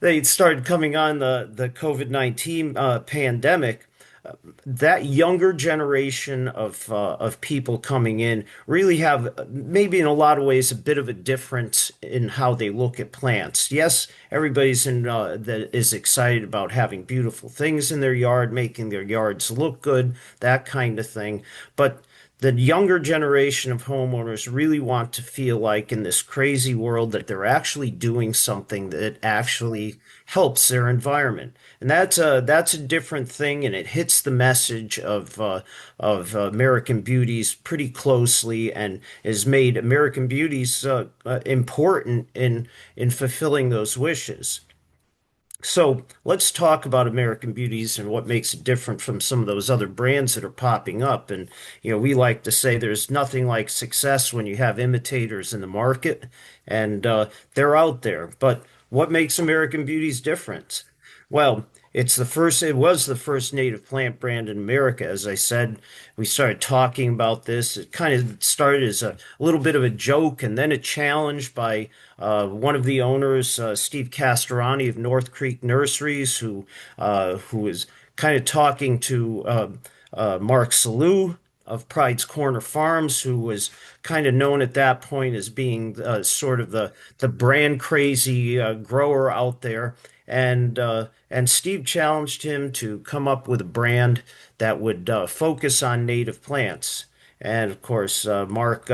they started coming on the COVID-19 pandemic, that younger generation of people coming in really have maybe in a lot of ways a bit of a difference in how they look at plants. Yes, everybody's in that is excited about having beautiful things in their yard, making their yards look good, that kind of thing. But the younger generation of homeowners really want to feel like in this crazy world that they're actually doing something that actually helps their environment. And that's a different thing, and it hits the message of American Beauties pretty closely, and has made American Beauties important in fulfilling those wishes. So let's talk about American Beauties and what makes it different from some of those other brands that are popping up. And, we like to say there's nothing like success when you have imitators in the market, and they're out there. But what makes American Beauties different? Well, it was the first native plant brand in America. As I said, we started talking about this. It kind of started as a little bit of a joke and then a challenge by one of the owners, Steve Castorani of North Creek Nurseries, who was kind of talking to Mark Salou of Pride's Corner Farms, who was kind of known at that point as being sort of the brand crazy grower out there. And Steve challenged him to come up with a brand that would focus on native plants. And of course, Mark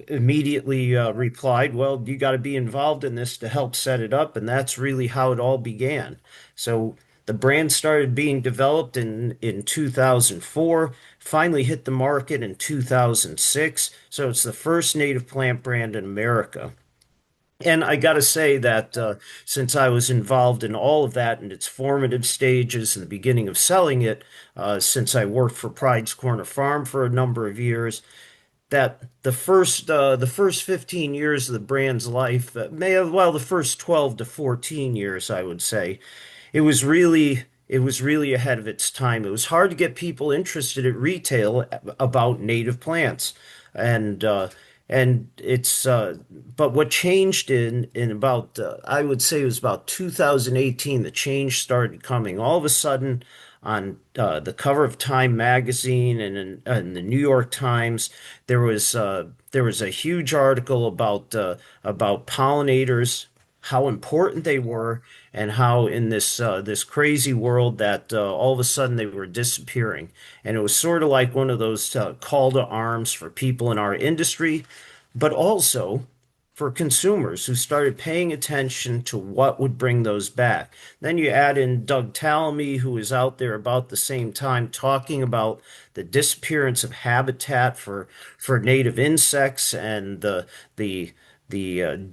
immediately replied, "Well, you got to be involved in this to help set it up," and that's really how it all began. So the brand started being developed in 2004, finally hit the market in 2006. So it's the first native plant brand in America. And I got to say that since I was involved in all of that in its formative stages and the beginning of selling it, since I worked for Pride's Corner Farm for a number of years, that the first 15 years of the brand's life, the first 12 to 14 years, I would say, it was really ahead of its time. It was hard to get people interested at retail about native plants, and uh, and it's but what changed in about I would say it was about 2018, the change started coming. All of a sudden, on the cover of Time magazine and in the New York Times, there was a huge article about pollinators, how important they were, and how in this crazy world that all of a sudden they were disappearing. And it was sort of like one of those call to arms for people in our industry, but also for consumers who started paying attention to what would bring those back. Then you add in Doug Tallamy, who was out there about the same time talking about the disappearance of habitat for native insects and the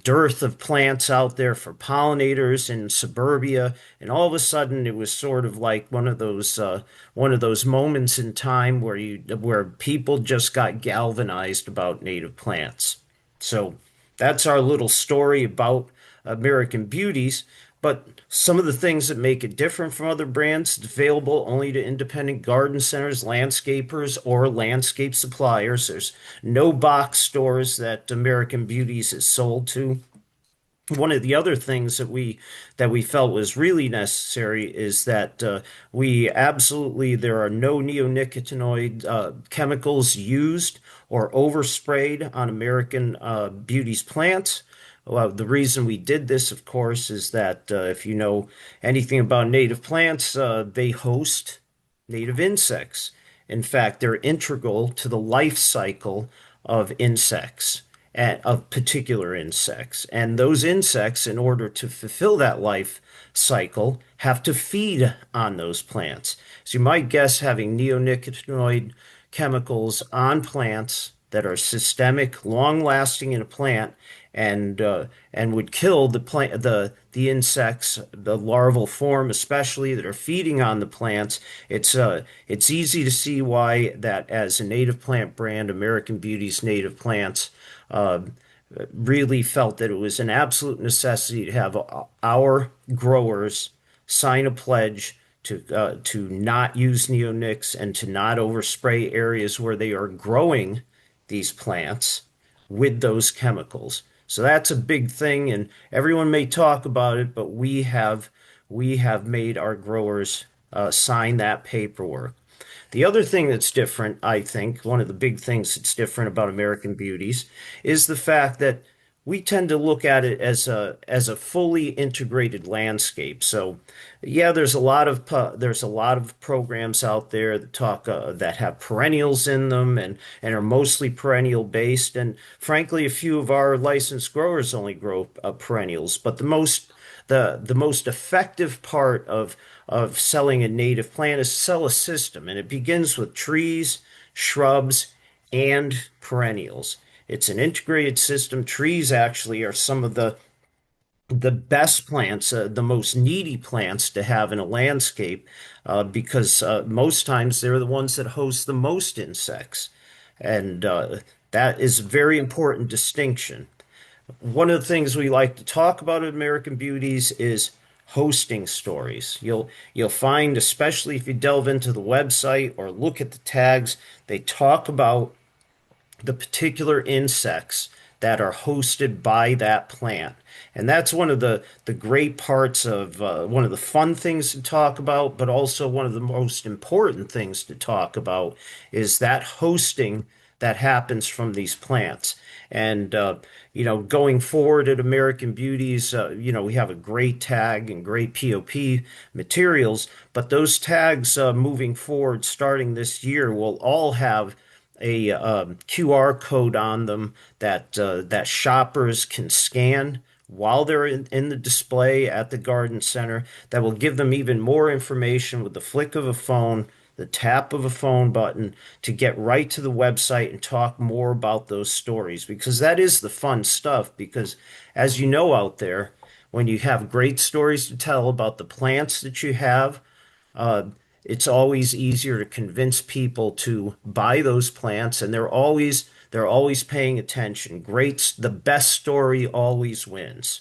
dearth of plants out there for pollinators in suburbia, and all of a sudden it was sort of like one of those moments in time where people just got galvanized about native plants. So that's our little story about American Beauties. But some of the things that make it different from other brands, it's available only to independent garden centers, landscapers, or landscape suppliers. There's no box stores that American Beauties is sold to. One of the other things that we felt was really necessary is that we absolutely there are no neonicotinoid chemicals used or oversprayed on American Beauty's plants. Well, the reason we did this, of course, is that if you know anything about native plants, they host native insects. In fact, they're integral to the life cycle of insects, of particular insects. And those insects, in order to fulfill that life cycle, have to feed on those plants. So you might guess having neonicotinoid chemicals on plants that are systemic, long-lasting in a plant, and would kill the insects, the larval form especially that are feeding on the plants. It's easy to see why that as a native plant brand, American Beauty's Native Plants uh, really felt that it was an absolute necessity to have our growers sign a pledge to not use neonics and to not overspray areas where they are growing these plants with those chemicals. So that's a big thing, and everyone may talk about it, but we have made our growers sign that paperwork. The other thing that's different, I think, one of the big things that's different about American Beauties is the fact that we tend to look at it as a fully integrated landscape. So, yeah, there's a lot of programs out there that talk that have perennials in them and are mostly perennial based. And frankly, a few of our licensed growers only grow perennials. But the most effective part of selling a native plant is sell a system, and it begins with trees, shrubs, and perennials. It's an integrated system. Trees actually are some of the best plants, the most needy plants to have in a landscape, because most times they're the ones that host the most insects, and that is a very important distinction. One of the things we like to talk about at American Beauties is hosting stories. You'll find, especially if you delve into the website or look at the tags, they talk about the particular insects that are hosted by that plant. And that's one of the great parts of one of the fun things to talk about, but also one of the most important things to talk about is that hosting that happens from these plants. And going forward at American Beauties, we have a great tag and great POP materials, but those tags moving forward, starting this year, will all have a QR code on them that shoppers can scan while they're in the display at the garden center. That will give them even more information with the flick of a phone, the tap of a phone button to get right to the website and talk more about those stories because that is the fun stuff. Because as you know out there, when you have great stories to tell about the plants that you have, uh, it's always easier to convince people to buy those plants, and they're always paying attention. The best story always wins.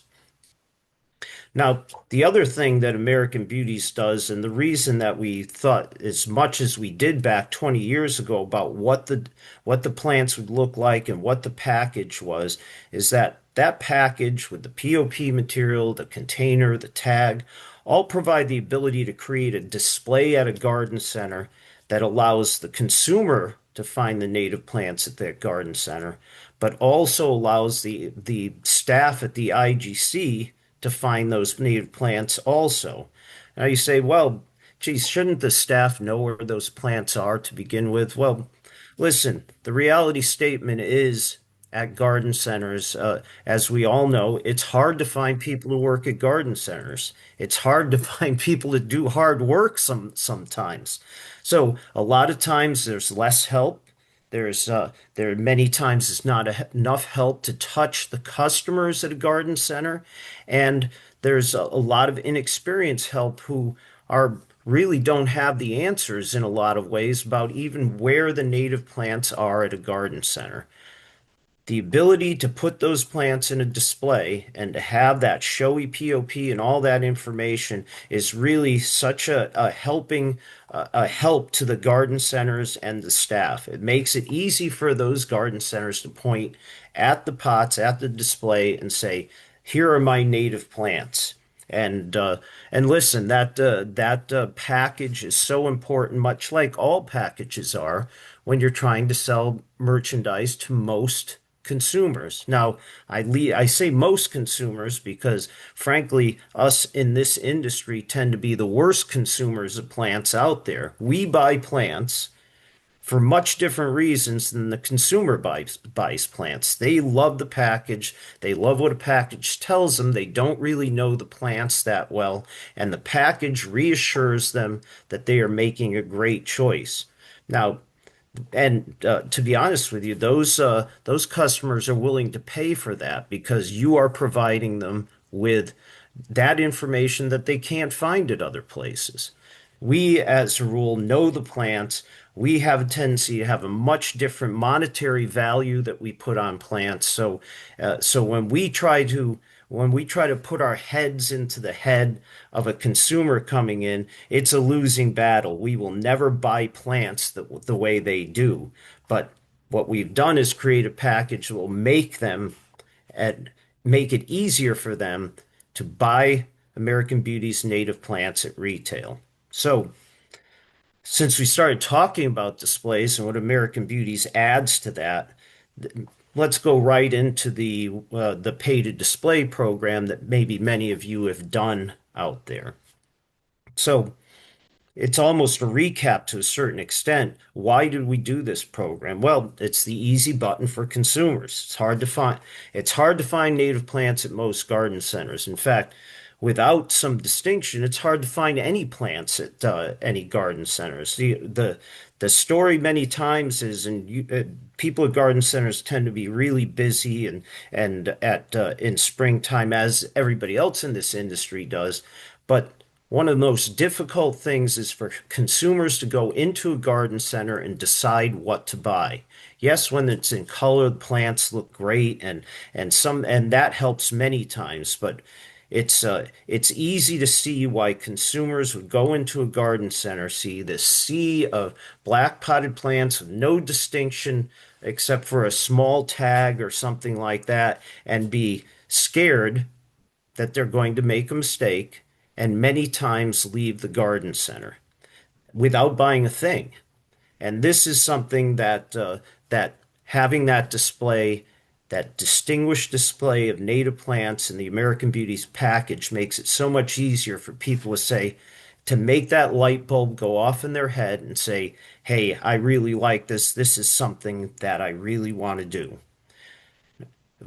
Now, the other thing that American Beauties does, and the reason that we thought as much as we did back 20 years ago about what the plants would look like and what the package was, is that package with the POP material, the container, the tag, all provide the ability to create a display at a garden center that allows the consumer to find the native plants at that garden center, but also allows the staff at the IGC to find those native plants also. Now you say, well, geez, shouldn't the staff know where those plants are to begin with? Well, listen, the reality statement is at garden centers, as we all know, it's hard to find people who work at garden centers. It's hard to find people that do hard work sometimes. So a lot of times there's less help. There are many times it's not enough help to touch the customers at a garden center, and there's a lot of inexperienced help who are really don't have the answers in a lot of ways about even where the native plants are at a garden center. The ability to put those plants in a display and to have that showy POP and all that information is really such a help to the garden centers and the staff. It makes it easy for those garden centers to point at the pots, at the display, and say, "Here are my native plants." And listen, that package is so important, much like all packages are, when you're trying to sell merchandise to most consumers. Now, I say most consumers because, frankly, us in this industry tend to be the worst consumers of plants out there. We buy plants for much different reasons than the consumer buys plants. They love the package. They love what a package tells them. They don't really know the plants that well, and the package reassures them that they are making a great choice. Now, and to be honest with you, those customers are willing to pay for that because you are providing them with that information that they can't find at other places. We, as a rule, know the plants. We have a tendency to have a much different monetary value that we put on plants. So when we try to put our heads into the head of a consumer coming in, it's a losing battle. We will never buy plants the way they do. But what we've done is create a package that will make them at make it easier for them to buy American Beauties native plants at retail. So, since we started talking about displays and what American Beauties adds to that, let's go right into the pay to display program that maybe many of you have done out there. So, it's almost a recap to a certain extent. Why did we do this program? Well, it's the easy button for consumers. It's hard to find. It's hard to find native plants at most garden centers. In fact, without some distinction, it's hard to find any plants at any garden centers. The story many times is, people at garden centers tend to be really busy and at in springtime, as everybody else in this industry does, but one of the most difficult things is for consumers to go into a garden center and decide what to buy. Yes, when it's in color, the plants look great and that helps many times, but it's easy to see why consumers would go into a garden center, see this sea of black potted plants with no distinction except for a small tag or something like that, and be scared that they're going to make a mistake and many times leave the garden center without buying a thing. And this is something that having that display, that distinguished display of native plants in the American Beauties package makes it so much easier for people to say, to make that light bulb go off in their head and say, hey, I really like this. This is something that I really want to do.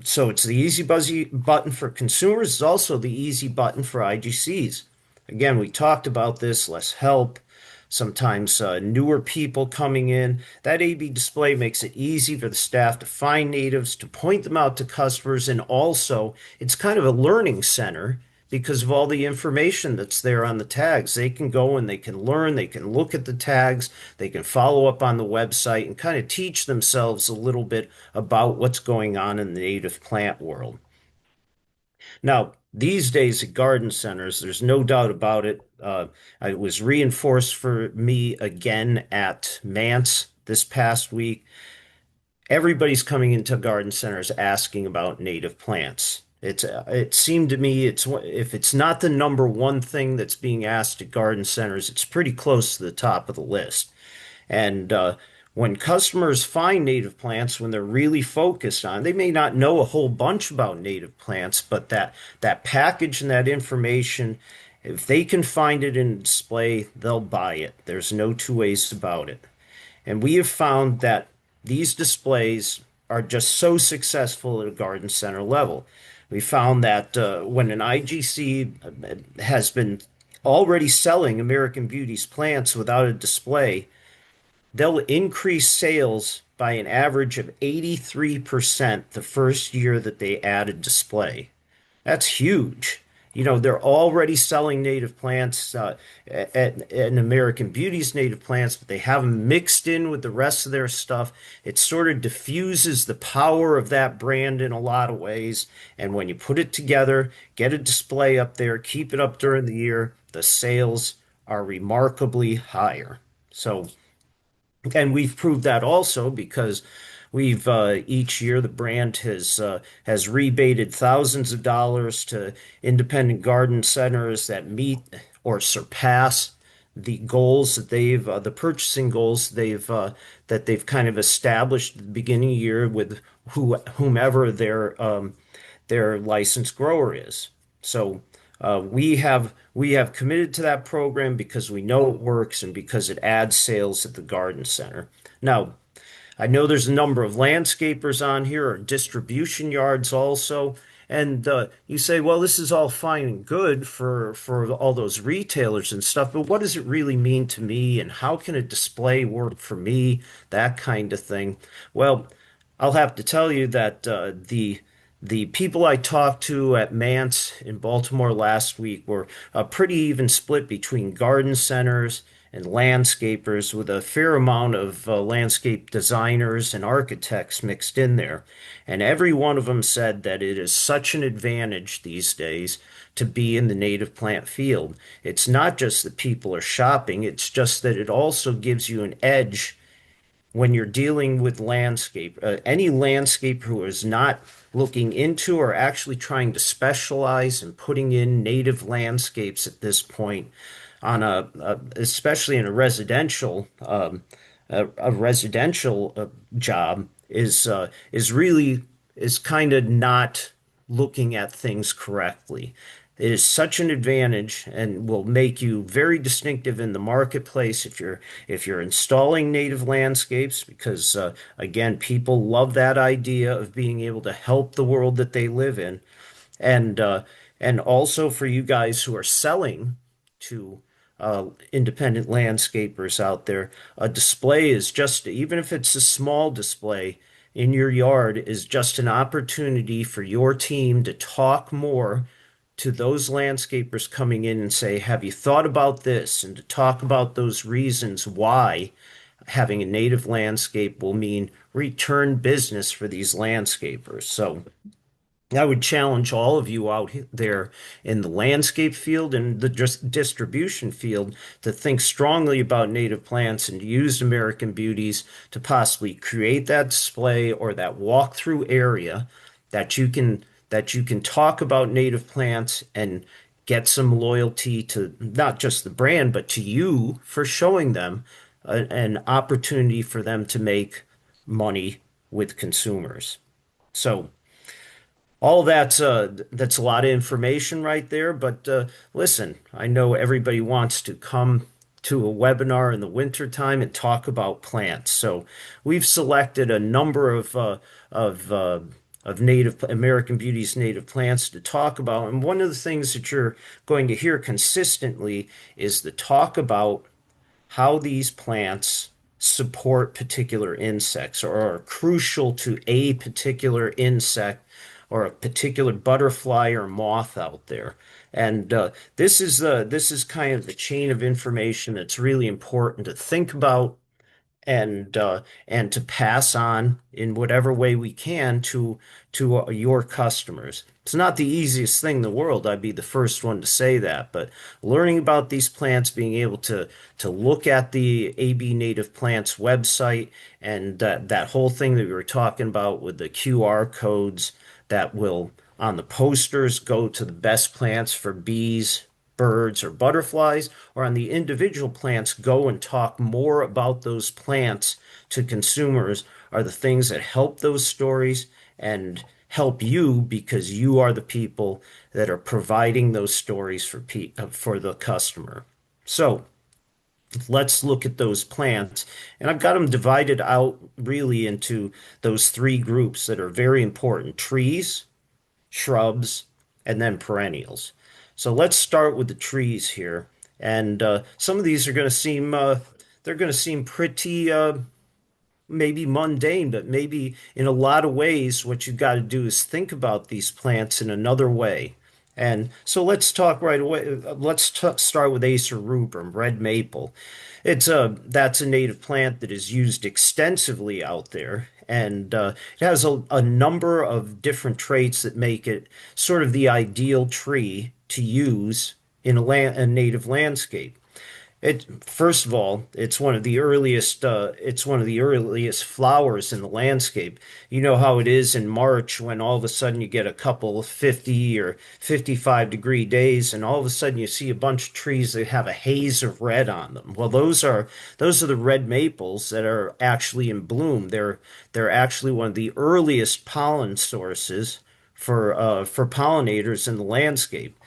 So it's the easy buzzy button for consumers. It's also the easy button for IGCs. Again, we talked about this, less help, sometimes newer people coming in. That AB display makes it easy for the staff to find natives, to point them out to customers, and also it's kind of a learning center because of all the information that's there on the tags. They can go and they can learn, they can look at the tags, they can follow up on the website and kind of teach themselves a little bit about what's going on in the native plant world. Now, these days at garden centers, there's no doubt about it. It was reinforced for me again at Mance this past week. Everybody's coming into garden centers asking about native plants. It seemed to me it's if it's not the number one thing that's being asked at garden centers, it's pretty close to the top of the list. And when customers find native plants, when they're really focused on, they may not know a whole bunch about native plants, but that package and that information, if they can find it in display, they'll buy it. There's no two ways about it. And we have found that these displays are just so successful at a garden center level. We found that when an IGC has been already selling American Beauties plants without a display, they'll increase sales by an average of 83% the first year that they add a display. That's huge. You know, they're already selling native plants at American Beauties native plants, but they have them mixed in with the rest of their stuff. It sort of diffuses the power of that brand in a lot of ways. And when you put it together, get a display up there, keep it up during the year, the sales are remarkably higher. So, and we've proved that also because we've each year the brand has rebated thousands of dollars to independent garden centers that meet or surpass the goals that the purchasing goals that they've kind of established at the beginning of the year with whomever their licensed grower is. So we have committed to that program because we know it works and because it adds sales at the garden center. Now, I know there's a number of landscapers on here or distribution yards also. And you say, well, this is all fine and good for all those retailers and stuff, but what does it really mean to me? And how can a display work for me? That kind of thing. Well, I'll have to tell you that the people I talked to at Mance in Baltimore last week were a pretty even split between garden centers and landscapers, with a fair amount of landscape designers and architects mixed in there. And every one of them said that it is such an advantage these days to be in the native plant field. It's not just that people are shopping, it's just that it also gives you an edge when you're dealing with landscape. Any landscaper who is not looking into or actually trying to specialize in putting in native landscapes at this point on especially in a residential job is really is kind of not looking at things correctly. It is such an advantage and will make you very distinctive in the marketplace if you're installing native landscapes because again, people love that idea of being able to help the world that they live in. And and also for you guys who are selling to independent landscapers out there, a display is just, even if it's a small display in your yard, is just an opportunity for your team to talk more to those landscapers coming in and say, have you thought about this? And to talk about those reasons why having a native landscape will mean return business for these landscapers. So I would challenge all of you out there in the landscape field and the distribution field to think strongly about native plants and to use American Beauties to possibly create that display or that walkthrough area that you can talk about native plants and get some loyalty to not just the brand but to you for showing them an opportunity for them to make money with consumers. So all that's a lot of information right there, but listen, I know everybody wants to come to a webinar in the wintertime and talk about plants. So we've selected a number of uh, of native American Beauties native plants to talk about. And one of the things that you're going to hear consistently is the talk about how these plants support particular insects or are crucial to a particular insect or a particular butterfly or moth out there. And this is kind of the chain of information that's really important to think about and to pass on in whatever way we can to your customers. It's not the easiest thing in the world. I'd be the first one to say that, but learning about these plants, being able to look at the AB Native Plants website and that whole thing that we were talking about with the QR codes that will on the posters go to the best plants for bees, birds, or butterflies, or on the individual plants, go and talk more about those plants to consumers are the things that help those stories and help you because you are the people that are providing those stories for the customer. So let's look at those plants. And I've got them divided out really into those three groups that are very important: trees, shrubs, and then perennials. So let's start with the trees here. And some of these are going to seem they're going to seem pretty maybe mundane, but maybe in a lot of ways, what you've got to do is think about these plants in another way. And so let's talk right away. Let's start with Acer rubrum, red maple. That's a native plant that is used extensively out there, and it has a number of different traits that make it sort of the ideal tree to use in a native landscape. It first of all, it's one of the earliest flowers in the landscape. You know how it is in March when all of a sudden you get a couple of 50 or 55-degree days and all of a sudden you see a bunch of trees that have a haze of red on them. Well, those are the red maples that are actually in bloom. They're actually one of the earliest pollen sources for pollinators in the landscape.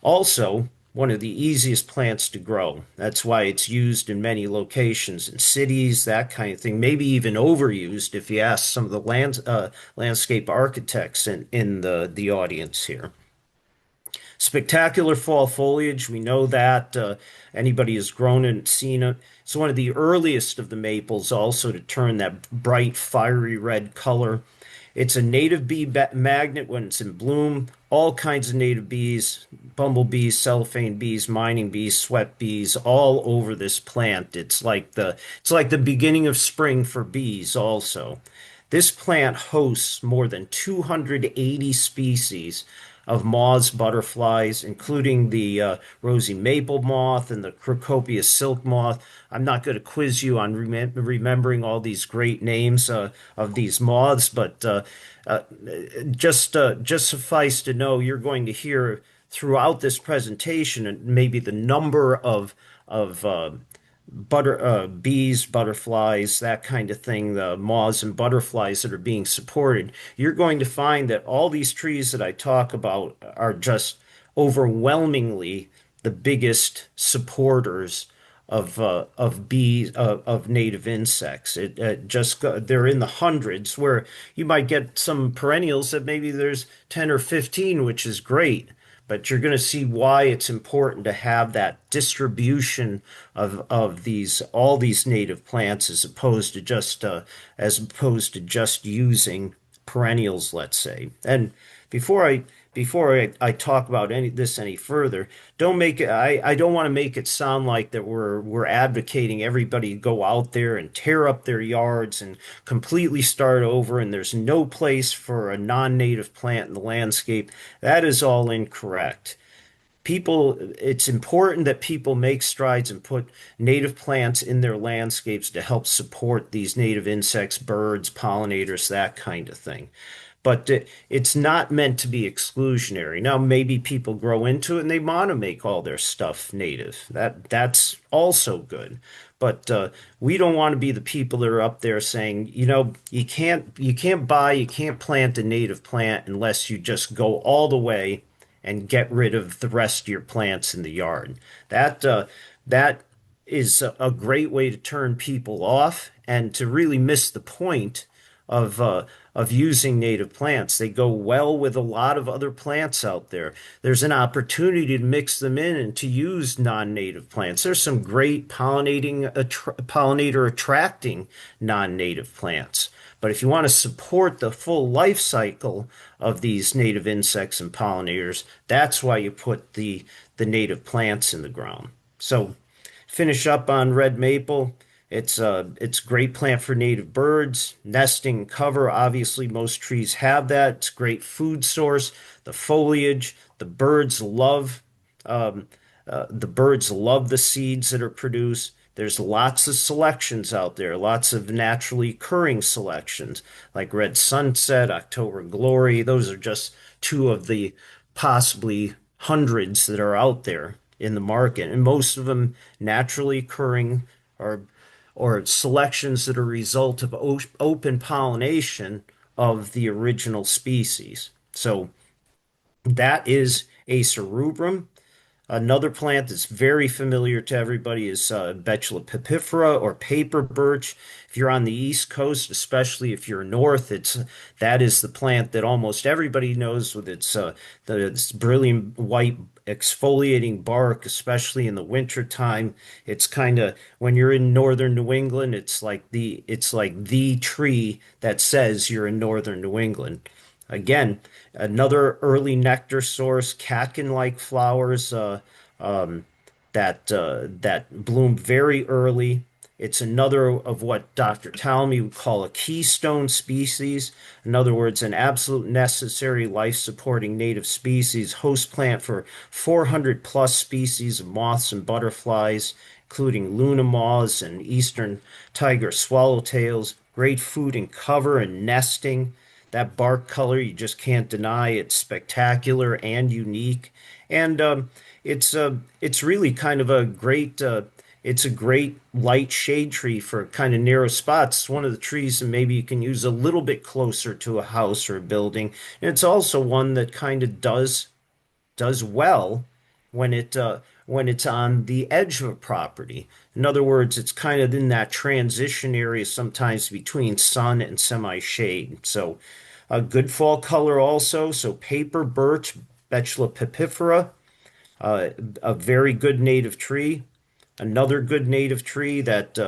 Also, one of the easiest plants to grow. That's why it's used in many locations in cities, that kind of thing. Maybe even overused if you ask some of the landscape architects in the audience here. Spectacular fall foliage, we know that. Anybody who's grown it and seen it. It's one of the earliest of the maples also to turn that bright, fiery red color. It's a native bee magnet when it's in bloom. All kinds of native bees, bumblebees, cellophane bees, mining bees, sweat bees, all over this plant. It's like the beginning of spring for bees also. This plant hosts more than 280 species of moths, butterflies, including the rosy maple moth and the Cecropia silk moth. I'm not going to quiz you on remembering all these great names of these moths, but uh, just suffice to know you're going to hear throughout this presentation and maybe the number of bees, butterflies, that kind of thing, the moths and butterflies that are being supported, you're going to find that all these trees that I talk about are just overwhelmingly the biggest supporters of bees of native insects. They're in the hundreds, where you might get some perennials that maybe there's 10 or 15, which is great. But you're going to see why it's important to have that distribution of these all these native plants as opposed to just using perennials, let's say. And before I talk about any further, don't make it I don't want to make it sound like that we're advocating everybody go out there and tear up their yards and completely start over and there's no place for a non-native plant in the landscape. That is all incorrect. It's important that people make strides and put native plants in their landscapes to help support these native insects, birds, pollinators, that kind of thing. But it's not meant to be exclusionary. Now, maybe people grow into it and they want to make all their stuff native. That's also good. But we don't want to be the people that are up there saying, you can't plant a native plant unless you just go all the way and get rid of the rest of your plants in the yard. That is a great way to turn people off and to really miss the point of uh, of using native plants. They go well with a lot of other plants out there. There's an opportunity to mix them in and to use non-native plants. There's some great pollinator attracting non-native plants. But if you want to support the full life cycle of these native insects and pollinators, that's why you put the native plants in the ground. So finish up on red maple. It's a great plant for native birds, nesting, cover. Obviously, most trees have that. It's a great food source. The foliage, um, the birds love the seeds that are produced. There's lots of selections out there, lots of naturally occurring selections like Red Sunset, October Glory. Those are just two of the possibly hundreds that are out there in the market, and most of them naturally occurring or selections that are a result of open pollination of the original species. So that is Acer rubrum. Another plant that's very familiar to everybody is Betula pipifera or paper birch. If you're on the East Coast, especially if you're north, that is the plant that almost everybody knows with its brilliant white exfoliating bark, especially in the winter time. It's kind of when you're in northern New England, it's like the tree that says you're in northern New England. Again, another early nectar source, catkin-like flowers that bloom very early. It's another of what Dr. Talmy would call a keystone species. In other words, an absolute necessary life-supporting native species, host plant for 400 plus species of moths and butterflies, including Luna moths and eastern tiger swallowtails. Great food and cover and nesting. That bark color, you just can't deny. It's spectacular and unique. And it's really kind of it's a great light shade tree for kind of narrow spots. It's one of the trees that maybe you can use a little bit closer to a house or a building. And it's also one that kind of does well when it's on the edge of a property. In other words, it's kind of in that transition area sometimes between sun and semi-shade. So a good fall color also. So paper birch, Betula pipifera, a very good native tree. Another good native tree that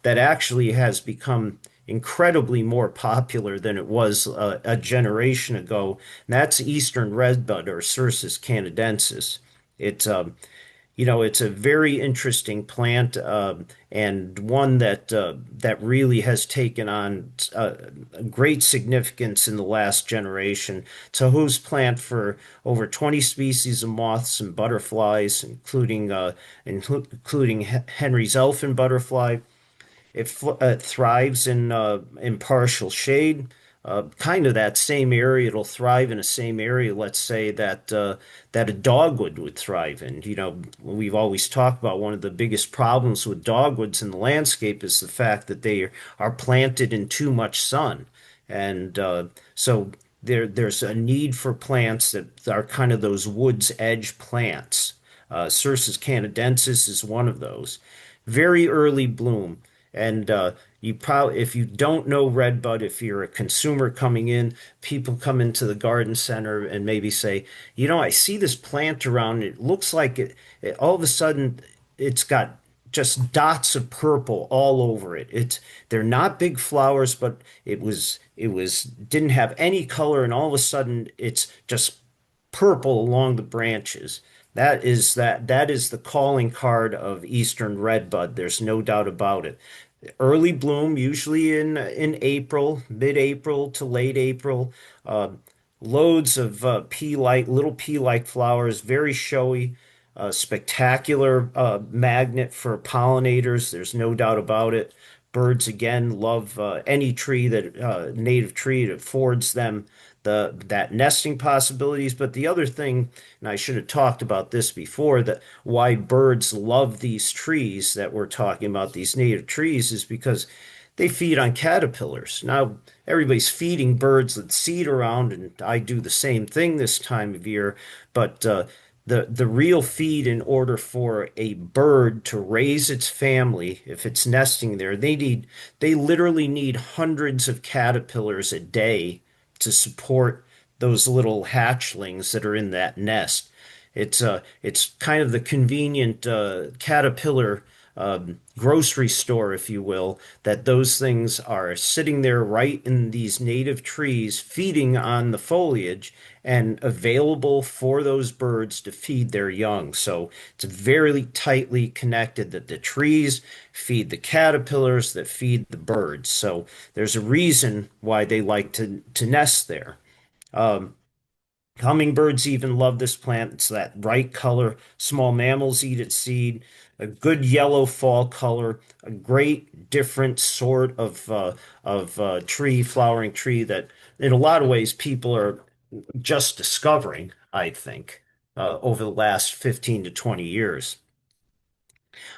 actually has become incredibly more popular than it was a generation ago. And that's eastern redbud or Cercis canadensis. It It's a very interesting plant, and one that really has taken on great significance in the last generation. It's a host plant for over 20 species of moths and butterflies, including Henry's elfin butterfly. It thrives in partial shade, kind of that same area. It'll thrive in the same area, let's say that a dogwood would thrive in. We've always talked about one of the biggest problems with dogwoods in the landscape is the fact that they are planted in too much sun, and so there's a need for plants that are kind of those woods edge plants. Cercis canadensis is one of those. Very early bloom. And you probably, if you don't know redbud, if you're a consumer coming in, people come into the garden center and maybe say, I see this plant around. It looks like all of a sudden it's got just dots of purple all over it. They're not big flowers, but it was didn't have any color, and all of a sudden it's just purple along the branches. That is the calling card of Eastern redbud. There's no doubt about it. Early bloom, usually in April, mid-April to late April. Uh, Loads of pea-like, little pea-like flowers, very showy, spectacular magnet for pollinators. There's no doubt about it. Birds again love any tree that native tree that affords them that nesting possibilities. But the other thing, and I should have talked about this before, that why birds love these trees that we're talking about, these native trees, is because they feed on caterpillars. Now, everybody's feeding birds with seed around, and I do the same thing this time of year. But the real feed in order for a bird to raise its family, if it's nesting there, they literally need hundreds of caterpillars a day to support those little hatchlings that are in that nest. It's kind of the convenient caterpillar grocery store, if you will, that those things are sitting there right in these native trees, feeding on the foliage and available for those birds to feed their young. So it's very tightly connected that the trees feed the caterpillars that feed the birds. So there's a reason why they like to nest there. Um, Hummingbirds even love this plant. It's that bright color. Small mammals eat its seed. A good yellow fall color. A great different sort of tree, flowering tree that, in a lot of ways, people are just discovering. I think over the last 15 to 20 years.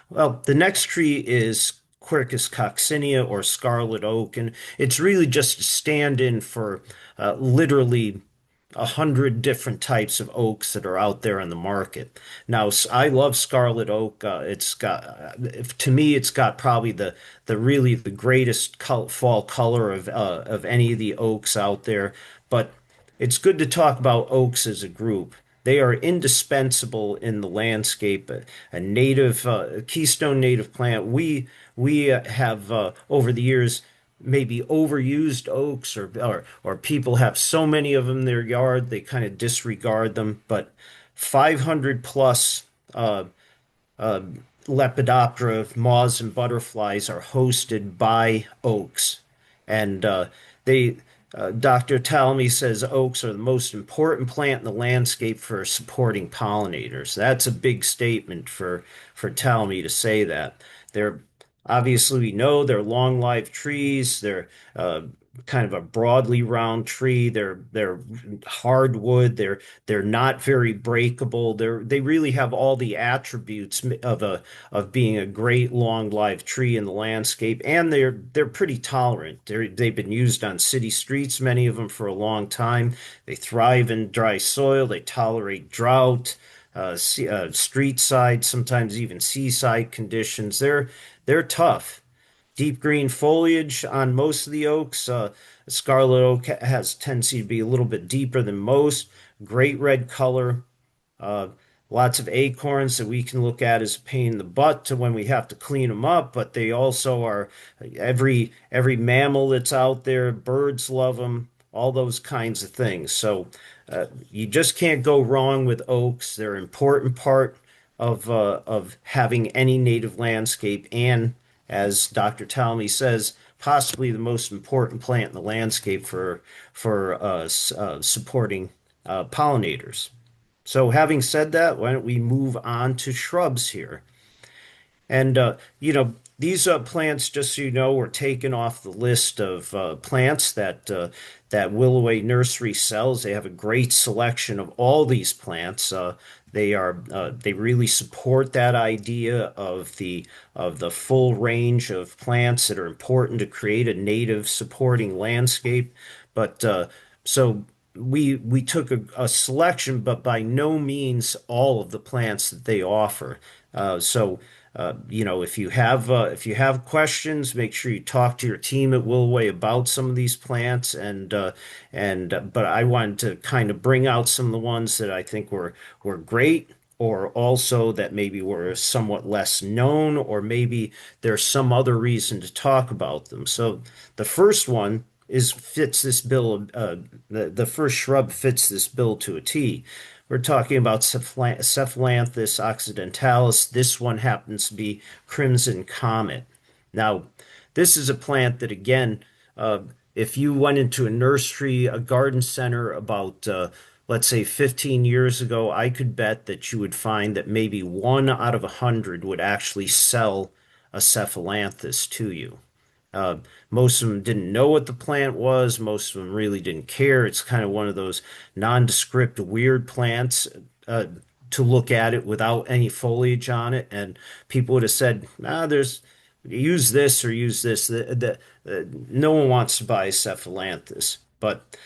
Well, the next tree is Quercus coccinea or scarlet oak, and it's really just a stand-in for literally 100 different types of oaks that are out there on the market. Now, I love scarlet oak. To me, it's got probably the really the greatest fall color of any of the oaks out there. But it's good to talk about oaks as a group. They are indispensable in the landscape. A native, a keystone native plant. We have over the years maybe overused oaks, or people have so many of them in their yard they kind of disregard them. But 500 plus uh, uh, Lepidoptera, moths, and butterflies are hosted by oaks. And they, Dr. Talmy says oaks are the most important plant in the landscape for supporting pollinators. That's a big statement for Talmy to say that. They're obviously, we know they're long-lived trees. They're kind of a broadly round tree. They're hardwood. They're not very breakable. They really have all the attributes of being a great long-lived tree in the landscape, and they're pretty tolerant. They've been used on city streets, many of them for a long time. They thrive in dry soil. They tolerate drought. Street side, sometimes even seaside conditions. They're tough. Deep green foliage on most of the oaks. Scarlet oak has tendency to be a little bit deeper than most. Great red color. Uh, Lots of acorns that we can look at as a pain in the butt to when we have to clean them up, but they also are every mammal that's out there, birds love them, all those kinds of things. So you just can't go wrong with oaks. They're an important part of having any native landscape, and as Dr. Talmy says, possibly the most important plant in the landscape for supporting pollinators. So, having said that, why don't we move on to shrubs here? And these plants, just so you know, were taken off the list of plants that Willoway Nursery sells. They have a great selection of all these plants. They really support that idea of the full range of plants that are important to create a native supporting landscape. But so we took a selection, but by no means all of the plants that they offer. If you have questions, make sure you talk to your team at Willoway about some of these plants. But I wanted to kind of bring out some of the ones that I think were great, or also that maybe were somewhat less known, or maybe there's some other reason to talk about them. So the first one is fits this bill. The first shrub fits this bill to a T. We're talking about Cephalanthus occidentalis. This one happens to be crimson comet. Now, this is a plant that, again, uh, if you went into a nursery, a garden center about, let's say, 15 years ago, I could bet that you would find that maybe 1 out of 100 would actually sell a Cephalanthus to you. Uh, Most of them didn't know what the plant was. Most of them really didn't care. It's kind of one of those nondescript, weird plants uh, to look at it without any foliage on it. And people would have said, there's use this or use this. No one wants to buy Cephalanthus. But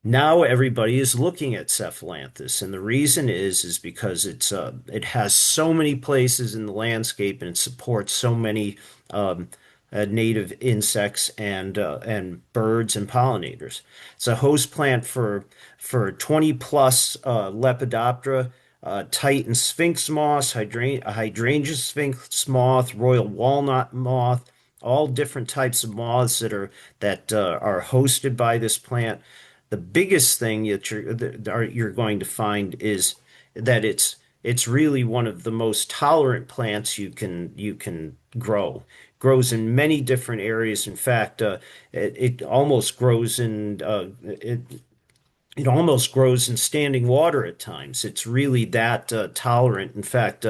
now everybody is looking at Cephalanthus, and the reason is because it has so many places in the landscape and it supports so many um, native insects and birds and pollinators. It's a host plant for 20 plus Lepidoptera, Titan sphinx moth, hydrangea sphinx moth, royal walnut moth, all different types of moths that are hosted by this plant. The biggest thing you're going to find is that it's really one of the most tolerant plants you can grow. Grows in many different areas. In fact, it almost grows in it almost grows in standing water at times. It's really that tolerant. In fact,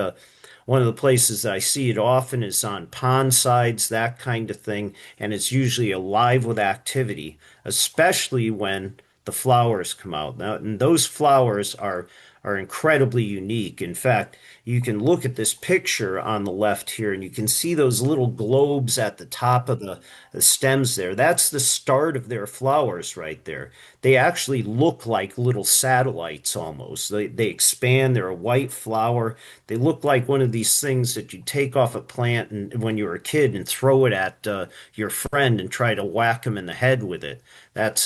one of the places that I see it often is on pond sides, that kind of thing, and it's usually alive with activity, especially when the flowers come out. Now, and those flowers are incredibly unique. In fact, you can look at this picture on the left here, and you can see those little globes at the top of the stems there. That's the start of their flowers right there. They actually look like little satellites almost. They expand. They're a white flower. They look like one of these things that you take off a plant and when you were a kid and throw it at your friend and try to whack him in the head with it. That's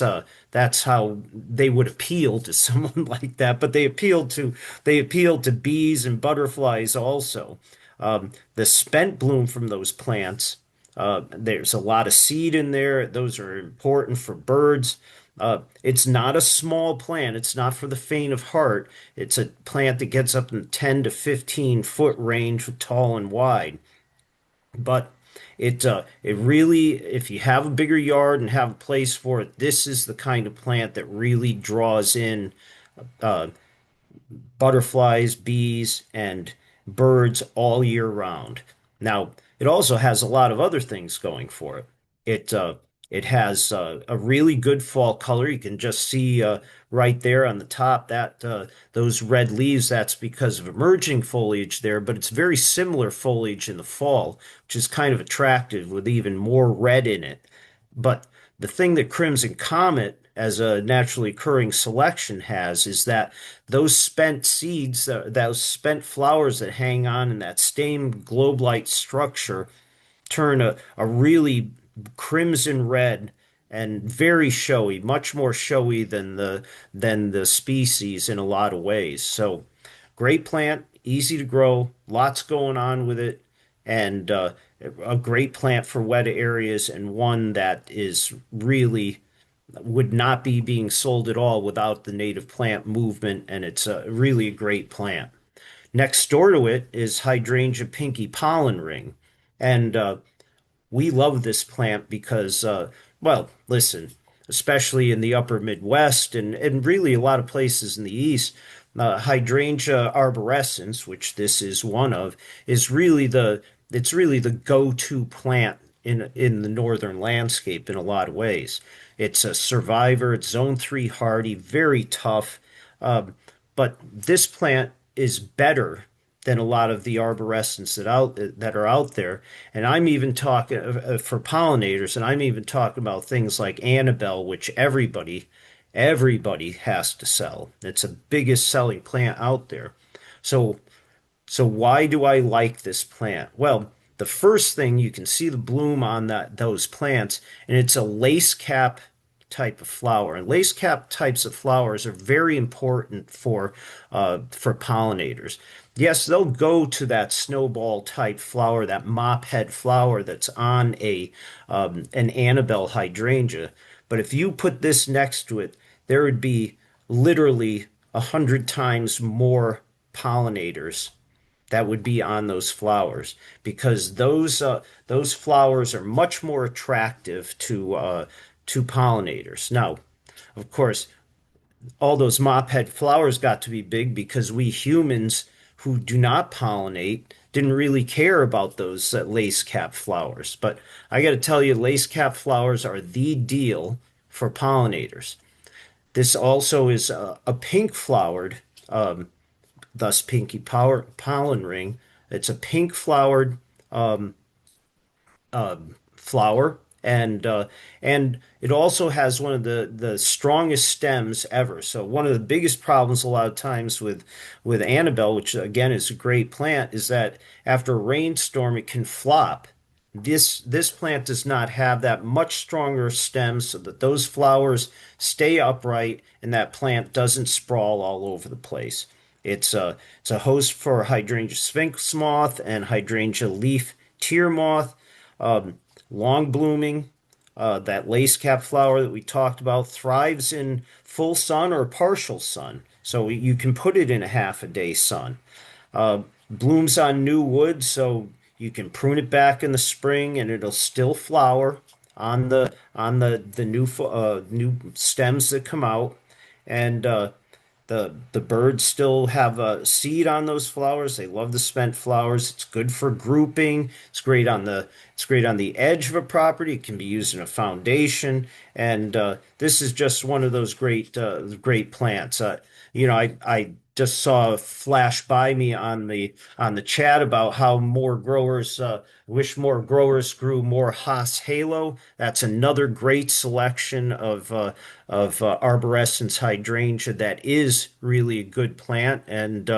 how they would appeal to someone like that. But they appeal to bees and butterflies also. The spent bloom from those plants. There's a lot of seed in there. Those are important for birds. It's not a small plant. It's not for the faint of heart. It's a plant that gets up in the 10 to 15 foot range, tall and wide. But it really, if you have a bigger yard and have a place for it, this is the kind of plant that really draws in uh, butterflies, bees, and birds all year round. Now, it also has a lot of other things going for it. It uh, it has a really good fall color. You can just see right there on the top that those red leaves. That's because of emerging foliage there, but it's very similar foliage in the fall, which is kind of attractive with even more red in it. But the thing that Crimson Comet, as a naturally occurring selection, has is that those spent seeds, those spent flowers that hang on in that same globe-like structure, turn a really crimson red and very showy, much more showy than the species in a lot of ways. So great plant, easy to grow, lots going on with it, and a great plant for wet areas, and one that is really would not be being sold at all without the native plant movement, and it's really a great plant. Next door to it is Hydrangea pinky pollen ring. And we love this plant because, well, listen, especially in the upper Midwest and really a lot of places in the East, hydrangea arborescens, which this is one of, is really it's really the go-to plant in the northern landscape in a lot of ways. It's a survivor, it's zone 3 hardy, very tough. Um, but this plant is better than a lot of the arborescens that are out there. And I'm even talking for pollinators, and I'm even talking about things like Annabelle, which everybody has to sell. It's the biggest selling plant out there. So so why do I like this plant? Well, the first thing you can see the bloom on those plants, and it's a lace cap type of flower. And lace cap types of flowers are very important for pollinators. Yes, they'll go to that snowball type flower, that mop head flower that's on a an Annabelle hydrangea. But if you put this next to it, there would be literally 100 times more pollinators that would be on those flowers because those flowers are much more attractive to pollinators. Now, of course, all those mophead flowers got to be big because we humans who do not pollinate didn't really care about those lace cap flowers. But I got to tell you, lace cap flowers are the deal for pollinators. This also is a pink flowered, thus pinky pollen ring. It's a pink flowered flower, and it also has one of the strongest stems ever. So one of the biggest problems a lot of times with Annabelle, which again is a great plant, is that after a rainstorm it can flop. This plant does not have that much stronger stems so that those flowers stay upright and that plant doesn't sprawl all over the place. It's a host for hydrangea sphinx moth and hydrangea leaf tear moth. Long blooming, that lace cap flower that we talked about thrives in full sun or partial sun. So you can put it in a half a day sun. Blooms on new wood, so you can prune it back in the spring and it'll still flower on the new stems that come out. And the birds still have a seed on those flowers. They love the spent flowers. It's good for grouping. It's great on the edge of a property. It can be used in a foundation. And this is just one of those great plants. I just saw a flash by me on the chat about how more growers wish more growers grew more Haas Halo. That's another great selection of arborescens hydrangea that is really a good plant and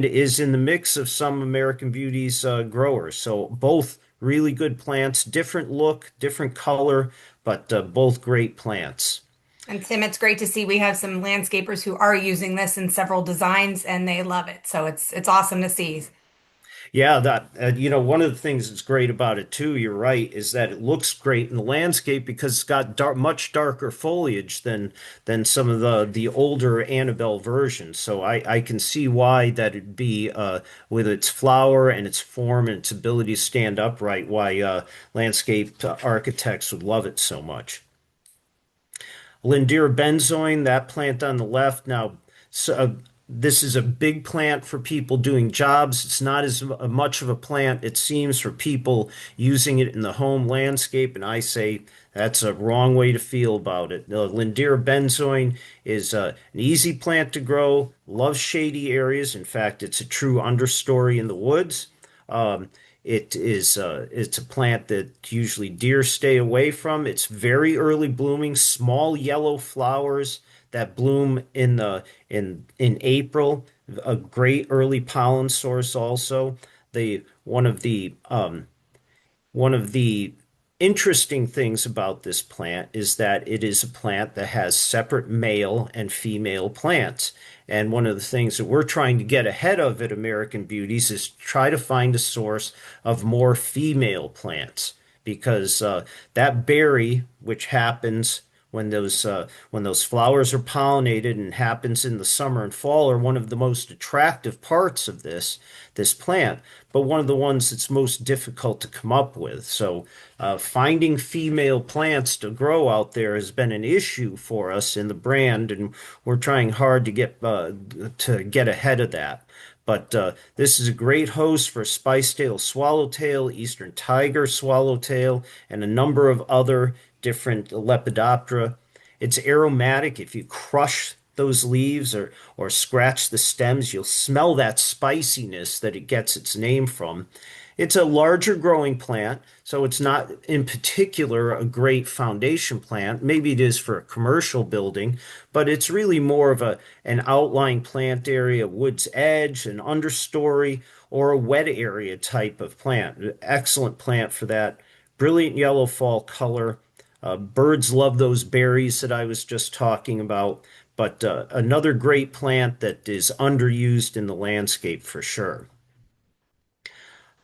is in the mix of some American Beauties growers. So both really good plants, different look, different color, but both great plants. And Tim, it's great to see we have some landscapers who are using this in several designs and they love it. So it's awesome to see. Yeah, that one of the things that's great about it too, you're right, is that it looks great in the landscape because it's got much darker foliage than some of the older Annabelle versions. So I can see why that it'd be with its flower and its form and its ability to stand upright, why landscape architects would love it so much. Lindera benzoin, that plant on the left. Now, so, this is a big plant for people doing jobs. It's not as much of a plant, it seems, for people using it in the home landscape. And I say that's a wrong way to feel about it. Lindera benzoin is an easy plant to grow, loves shady areas. In fact, it's a true understory in the woods. Um, it's a plant that usually deer stay away from. It's very early blooming, small yellow flowers that bloom in April. A great early pollen source also. The one of the interesting things about this plant is that it is a plant that has separate male and female plants. And one of the things that we're trying to get ahead of at American Beauties is try to find a source of more female plants because that berry, which happens when those flowers are pollinated and happens in the summer and fall are one of the most attractive parts of this plant, but one of the ones that's most difficult to come up with. So finding female plants to grow out there has been an issue for us in the brand, and we're trying hard to get ahead of that. But this is a great host for spicetail swallowtail, eastern tiger swallowtail, and a number of other different Lepidoptera. It's aromatic. If you crush those leaves or scratch the stems, you'll smell that spiciness that it gets its name from. It's a larger growing plant, so it's not in particular a great foundation plant. Maybe it is for a commercial building, but it's really more of an outlying plant area, wood's edge, an understory, or a wet area type of plant. Excellent plant for that. Brilliant yellow fall color. Birds love those berries that I was just talking about, but another great plant that is underused in the landscape for sure.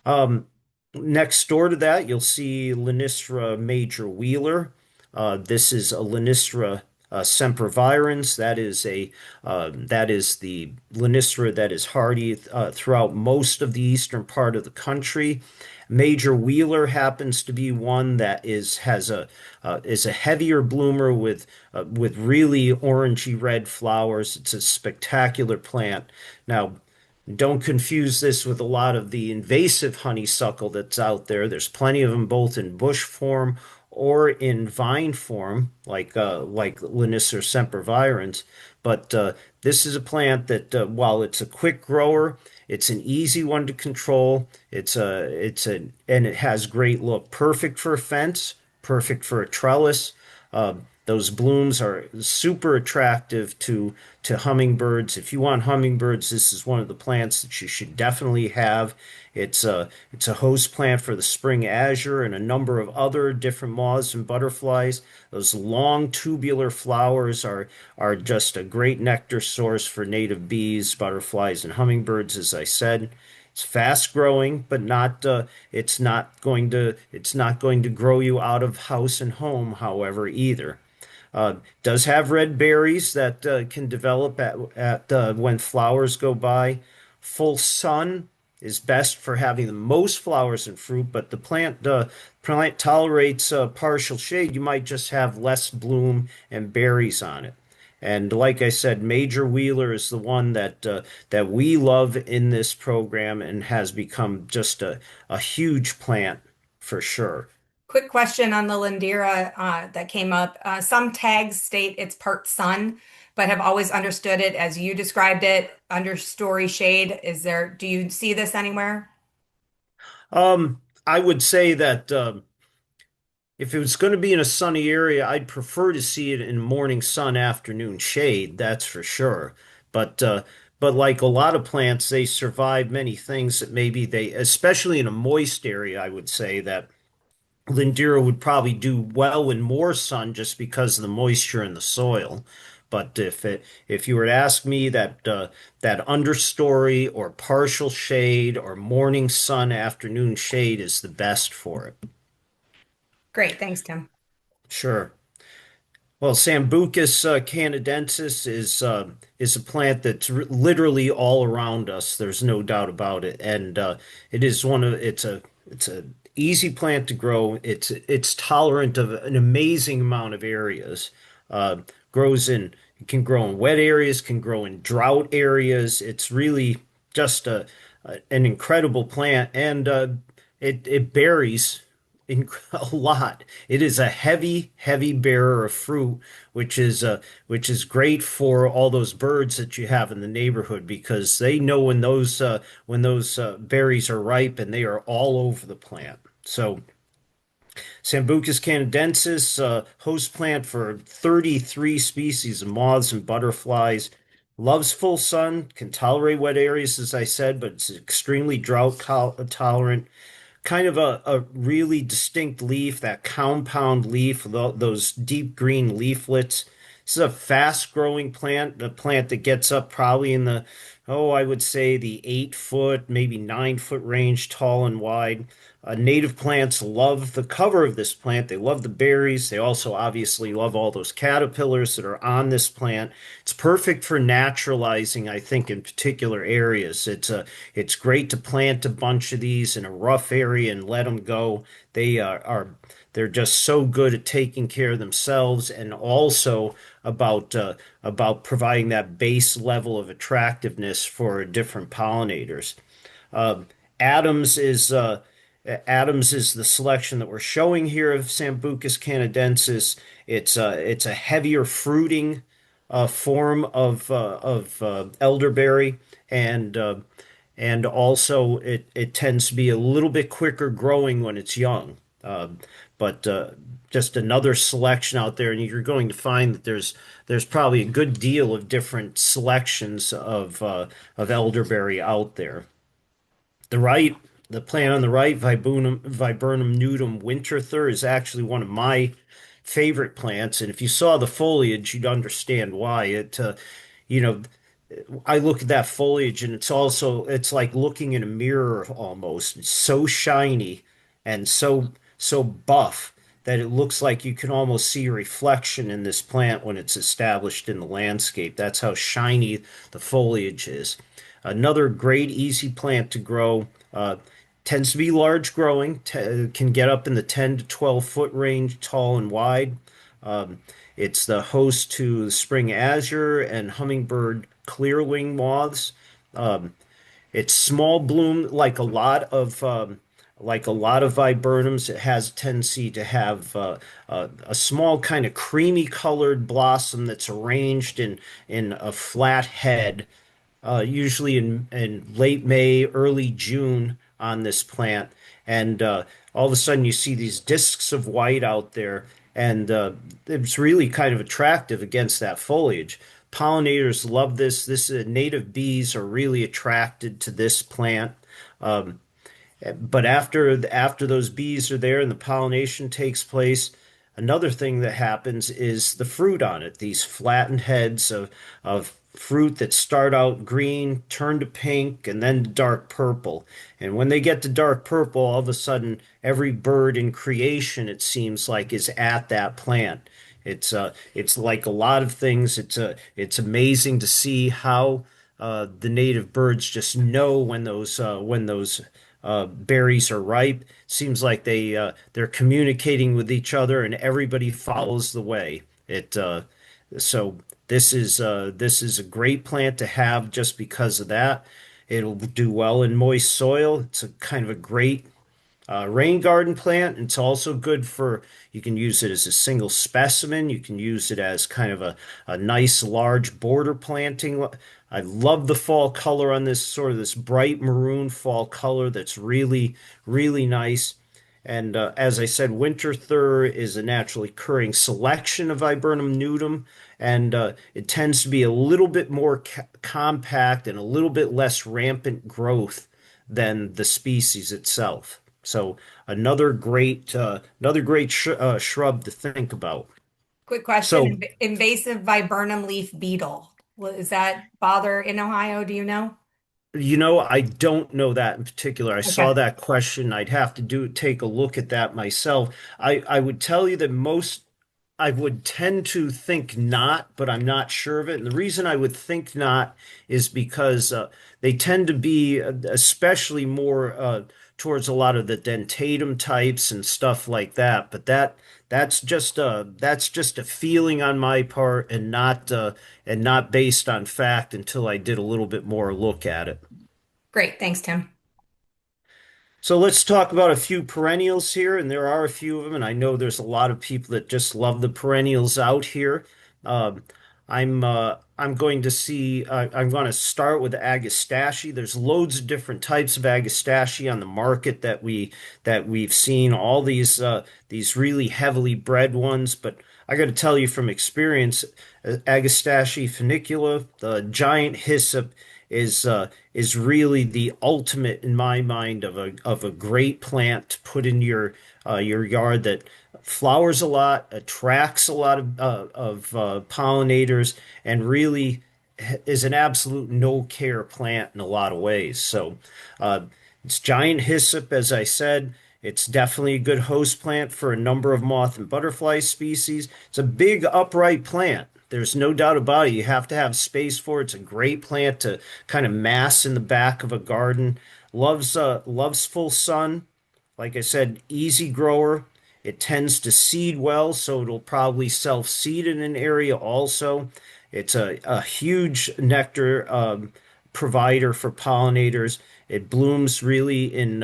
Um, Next door to that, you'll see Linistra major wheeler. This is a Linistra sempervirens. That is the Linistra that is hardy throughout most of the eastern part of the country. Major wheeler happens to be one that is a heavier bloomer with really orangey red flowers. It's a spectacular plant. Now, don't confuse this with a lot of the invasive honeysuckle that's out there. There's plenty of them both in bush form or in vine form, like Linis sempervirens. But this is a plant that, while it's a quick grower, it's an easy one to control. And it has great look. Perfect for a fence, perfect for a trellis. Those blooms are super attractive to hummingbirds. If you want hummingbirds, this is one of the plants that you should definitely have. It's a host plant for the spring azure and a number of other different moths and butterflies. Those long tubular flowers are just a great nectar source for native bees, butterflies, and hummingbirds, as I said. It's fast growing, but not it's not going to grow you out of house and home, however, either. Does have red berries that can develop at when flowers go by. Full sun is best for having the most flowers and fruit, but the plant tolerates partial shade. You might just have less bloom and berries on it. And like I said, Major Wheeler is the one that we love in this program and has become just a huge plant for sure. Quick question on the Lindera that came up. Some tags state it's part sun, but have always understood it as you described it, understory shade. Do you see this anywhere? I would say that if it was going to be in a sunny area, I'd prefer to see it in morning sun, afternoon shade, that's for sure. But uh, but like a lot of plants, they survive many things that maybe especially in a moist area, I would say that Lindera would probably do well in more sun just because of the moisture in the soil. But if you were to ask me that understory or partial shade or morning sun, afternoon shade is the best for it. Great, thanks, Tim. Sure. Well, Sambucus canadensis is a plant that's literally all around us. There's no doubt about it, and it is one of it's a easy plant to grow. It's tolerant of an amazing amount of areas. Uh, grows in it can grow in wet areas, can grow in drought areas. It's really just an incredible plant, and it berries in a lot. It is a heavy bearer of fruit, which is great for all those birds that you have in the neighborhood because they know when those berries are ripe and they are all over the plant. So Sambucus canadensis, host plant for 33 species of moths and butterflies. Loves full sun, can tolerate wet areas, as I said, but it's extremely drought tolerant. Kind of a really distinct leaf, that compound leaf, those deep green leaflets. This is a fast-growing plant, a plant that gets up probably in I would say the 8 foot, maybe 9 foot range, tall and wide. native plants love the cover of this plant. They love the berries. They also obviously love all those caterpillars that are on this plant. It's perfect for naturalizing, I think, in particular areas. It's great to plant a bunch of these in a rough area and let them go. They they're just so good at taking care of themselves and also about providing that base level of attractiveness for different pollinators. Uh, Adams is uh, Adams is the selection that we're showing here of Sambucus canadensis. It's a heavier fruiting form of elderberry, and uh, and also it tends to be a little bit quicker growing when it's young. But just another selection out there, and you're going to find that there's probably a good deal of different selections of elderberry out there. The right, the plant on the right, Viburnum nudum winterthur, is actually one of my favorite plants. And if you saw the foliage, you'd understand why. You know, I look at that foliage and it's like looking in a mirror almost. It's so shiny and so buff that it looks like you can almost see a reflection in this plant when it's established in the landscape. That's how shiny the foliage is. Another great easy plant to grow. Tends to be large growing, can get up in the 10 to 12 foot range, tall and wide. Um, it's the host to the spring azure and hummingbird clearwing moths. Um, it's small bloom like a lot of viburnums. It has a tendency to have a small kind of creamy colored blossom that's arranged in a flat head, usually in late May, early June on this plant. And all of a sudden you see these discs of white out there, and it's really kind of attractive against that foliage. Pollinators love this. Native bees are really attracted to this plant. Um, but after those bees are there and the pollination takes place, another thing that happens is the fruit on it. These flattened heads of fruit that start out green, turn to pink, and then dark purple. And when they get to dark purple, all of a sudden, every bird in creation, it seems like, is at that plant. It's like a lot of things. It's amazing to see how the native birds just know when those berries are ripe. Seems like they're communicating with each other, and everybody follows the way. It so this is a great plant to have just because of that. It'll do well in moist soil. It's a kind of a great rain garden plant. It's also good for, you can use it as a single specimen. You can use it as kind of a nice large border planting. I love the fall color on this, sort of this bright maroon fall color that's really nice. And as I said, winter thur is a naturally occurring selection of Viburnum nudum, and it tends to be a little bit more compact and a little bit less rampant growth than the species itself. So another great shrub to think about. Quick question, So invasive viburnum leaf beetle. Is that bother in Ohio? Do you know? I don't know that in particular. I saw Okay. that question. I'd have to take a look at that myself. I would tell you that I would tend to think not, but I'm not sure of it. And the reason I would think not is because they tend to be especially more towards a lot of the dentatum types and stuff like that. But that's just a feeling on my part, and not based on fact until I did a little bit more look at it. Great. Thanks, Tim. So let's talk about a few perennials here, and there are a few of them, and I know there's a lot of people that just love the perennials out here. Um, I'm going to I'm going to start with Agastache. There's loads of different types of Agastache on the market that we've seen. All these really heavily bred ones, but I got to tell you from experience, Agastache funicula, the giant hyssop, is really the ultimate in my mind of a great plant to put in your yard that flowers a lot, attracts a lot of pollinators, and really is an absolute no care plant in a lot of ways. So uh, it's giant hyssop, as I said. It's definitely a good host plant for a number of moth and butterfly species. It's a big upright plant. There's no doubt about it. You have to have space for it. It's a great plant to kind of mass in the back of a garden. Loves full sun. Like I said, easy grower. It tends to seed well, so it'll probably self-seed in an area also. It's a huge nectar provider for pollinators. It blooms really in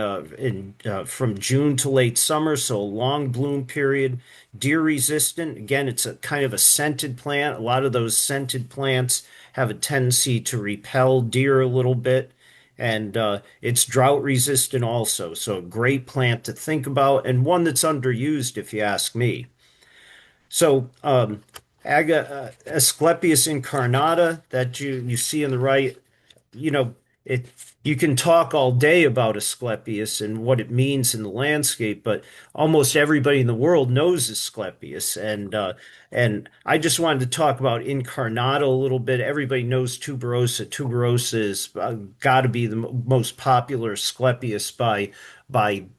from June to late summer, so a long bloom period. Deer resistant. Again, it's a kind of a scented plant. A lot of those scented plants have a tendency to repel deer a little bit, and it's drought resistant also. So a great plant to think about, and one that's underused, if you ask me. So, Asclepius incarnata that you see on the right, you know, it you can talk all day about Asclepius and what it means in the landscape, but almost everybody in the world knows Asclepius, and I just wanted to talk about incarnata a little bit. Everybody knows tuberosa. Tuberosa is got to be the most popular Asclepius by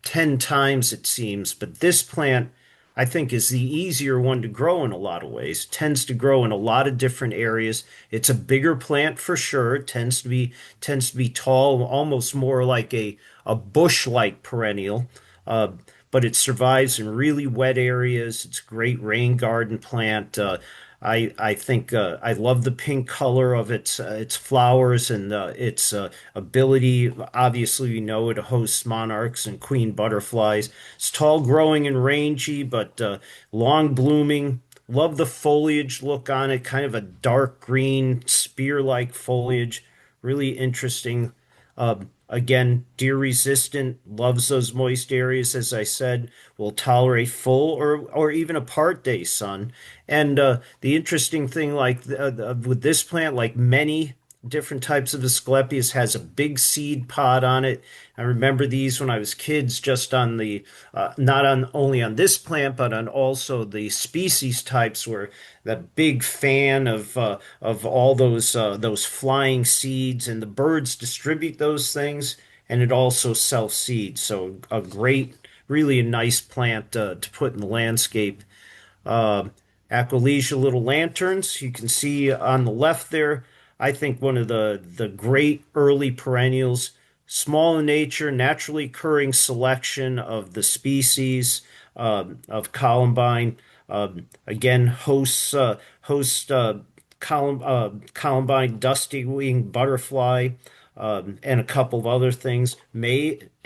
10 times it seems, but this plant I think is the easier one to grow in a lot of ways. Tends to grow in a lot of different areas. It's a bigger plant for sure. Tends to be tall, almost more like a bush-like perennial. Uh, but it survives in really wet areas. It's a great rain garden plant. I think I love the pink color of its flowers and its ability. Obviously, we know it hosts monarchs and queen butterflies. It's tall growing and rangy, but long blooming. Love the foliage look on it, kind of a dark green, spear-like foliage. Really interesting. Again, deer resistant, loves those moist areas, as I said, will tolerate full or even a part day sun. And the interesting thing, with this plant, like many different types of Asclepias, has a big seed pod on it. I remember these when I was kids, just on the not on only on this plant, but on also the species types, were the big fan of all those flying seeds, and the birds distribute those things, and it also self seeds. So a great, really a nice plant to put in the landscape. uh, Aquilegia little lanterns. You can see on the left there, I think one of the great early perennials, small in nature, naturally occurring selection of the species of columbine. Again, columbine dusty winged butterfly, and a couple of other things.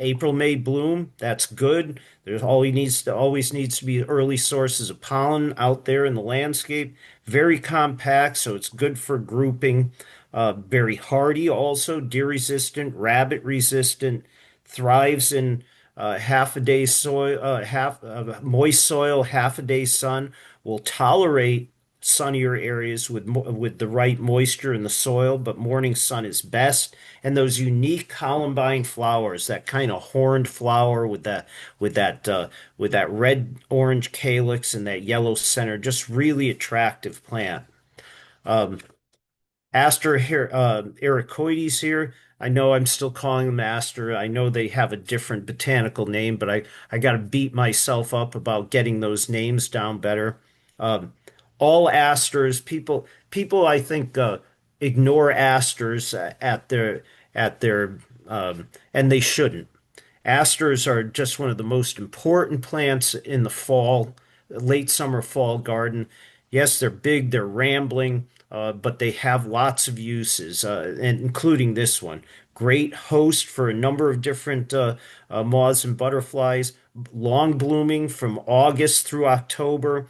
April, May bloom. That's good. There's always needs to be early sources of pollen out there in the landscape. Very compact, so it's good for grouping. Very hardy, also deer resistant, rabbit resistant. Thrives in half a day soil, half moist soil, half a day sun. Will tolerate sunnier areas with the right moisture in the soil, but morning sun is best. And those unique columbine flowers, that kind of horned flower with that with that red orange calyx and that yellow center, just really attractive plant. Aster here, ericoides here. I know I'm still calling them aster. I know they have a different botanical name, but I got to beat myself up about getting those names down better. Um, all asters, people I think ignore asters at their and they shouldn't. Asters are just one of the most important plants in the fall, late summer fall garden. Yes, they're big, they're rambling, but they have lots of uses, and including this one. Great host for a number of different moths and butterflies. Long blooming from August through October.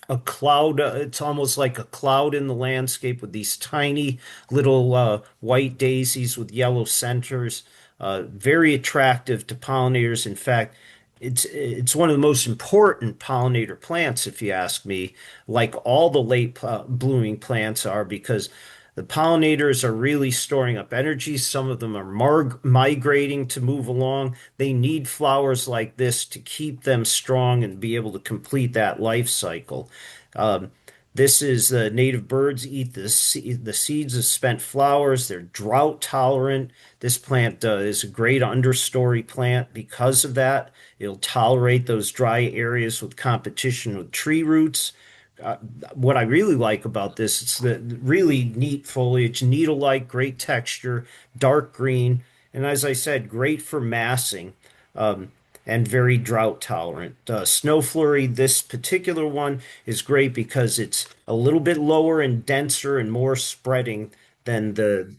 A cloud, it's almost like a cloud in the landscape with these tiny little white daisies with yellow centers. Very attractive to pollinators. In fact, it's one of the most important pollinator plants, if you ask me, like all the late blooming plants are, because the pollinators are really storing up energy. Some of them are migrating to move along. They need flowers like this to keep them strong and be able to complete that life cycle. Um, This is the native birds eat the seeds of spent flowers. They're drought tolerant. This plant is a great understory plant because of that. It'll tolerate those dry areas with competition with tree roots. Uh, what I really like about this, it's the really neat foliage, needle-like, great texture, dark green, and as I said, great for massing. Um, and very drought tolerant. Snow flurry, this particular one is great because it's a little bit lower and denser and more spreading than the